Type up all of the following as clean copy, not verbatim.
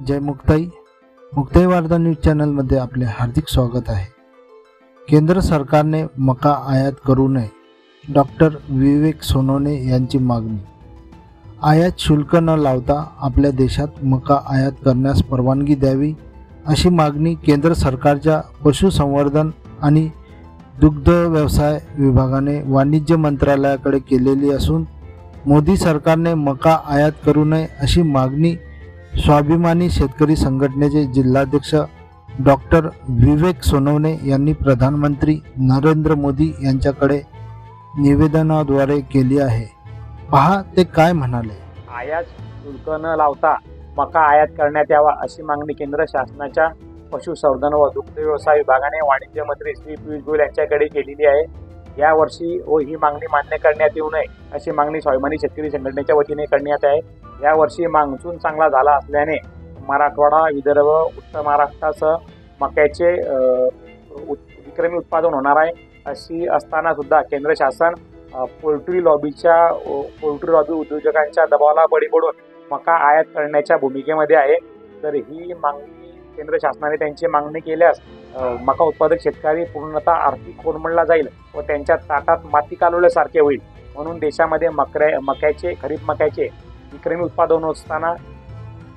जय मुक्ताई वार्ता न्यूज चॅनलमध्ये आपले हार्दिक स्वागत आहे। केंद्र सरकारने मका आयात करू नये, डॉक्टर विवेक सोनवणे यांची मागणी। आयात शुल्क न लावता आपल्या देशात मका आयात करण्यास परवानगी द्यावी अशी मागणी केंद्र सरकारच्या पशुसंवर्धन आणि दुग्ध व्यवसाय विभागाने वाणिज्य मंत्रालयाकडे केलेली असून मोदी सरकारने मका आयात करू नये अशी मागणी स्वाभिमानी शेतकरी संघटनेचे जिल्हाध्यक्ष डॉक्टर विवेक सोनवणे यांनी प्रधानमंत्री नरेंद्र मोदी यांच्याकडे निवेदनाद्वारे केली आहे। पहा ते काय म्हणाले। आयात शुल्क न लावता मका आयात करण्यात यावा अशी मागणी केंद्र शासनाच्या पशुसंवर्धन व दुग्ध व्यवसाय विभागाने वाणिज्य मंत्री श्री पियुष गोयल यांच्याकडे केलेली आहे। या वर्षी ही मागणी मान्य करण्यात येऊ नये अशी मागणी स्वाभिमानी शेतकरी संघटनेच्या वतीने करण्यात आहे। या वर्षी मान्सून चांगला झाला असल्याने मराठवाडा, विदर्भ, उत्तर महाराष्ट्रासह मक्याचे विक्रमी उत्पादन होणार आहे। अशी असताना सुद्धा केंद्र शासन पोल्ट्री लॉबी उद्योजकांच्या दबावाला बळी पडून मका आयात करण्याच्या भूमिकेमध्ये आहे। तर ही मागणी केंद्र शासनाने त्यांची मागणी केल्यास मका उत्पादक शेतकरी पूर्णतः आर्थिक कोलमडला जाईल व त्यांच्या ताटात माती कालवल्यासारखे होईल। म्हणून देशामध्ये खरीप मक्याचे विक्रमी उत्पादन असताना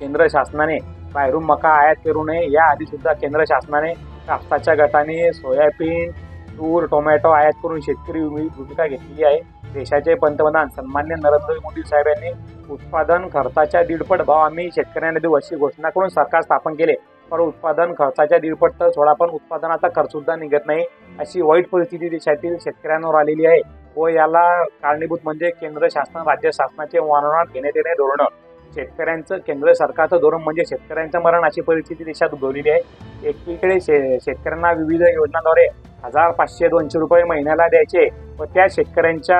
केंद्र शासनाने बाहेरून मका आयात करू नये। याआधी सुद्धा केंद्र शासनाने कापसाच्या गटाने सोयाबीन, तूर, टोमॅटो आयात करून शेतकरी भूमिका घेतलेली आहे। देशाचे पंतप्रधान सन्माननीय नरेंद्र मोदी साहेब यांनी उत्पादन खर्चाच्या 1.5 भाव आम्ही शेतकऱ्यांना देऊ अशी घोषणा करून सरकार स्थापन केले, पण उत्पादन खर्चाच्या 1.5 तर सोडा, पण उत्पादनाचा खर्च सुद्धा निघत नाही अशी वाईट परिस्थिती देशातील शेतकऱ्यांवर आलेली आहे। व याला कारणीभूत म्हणजे केंद्र शासन राज्य शासनाचे वारंवार घेण्यात येणारे धोरण। शेतकऱ्यांचं केंद्र सरकारचं धोरण म्हणजे शेतकऱ्यांचं मरण अशी परिस्थिती देशात उद्भवलेली आहे। एकीकडे शेतकऱ्यांना विविध योजनांद्वारे 1000, 500, 200 रुपये महिन्याला द्यायचे व त्या शेतकऱ्यांच्या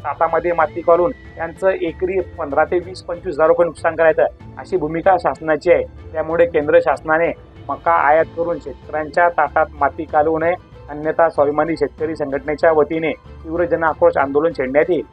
हातामध्ये माती घालून त्यांचं एकरी 15 ते 20, 25 हजार रुपये नुकसान करायचं अशी भूमिका शासनाची आहे। त्यामुळे केंद्र शासनाने मका आयात करून शेतकऱ्यांच्या ताटात माती घालू नये, अन्यथा स्वाभिमानी शेतकरी संघटनेच्या वतीने तीव्र जन आक्रोश आंदोलन छेडण्यात येईल।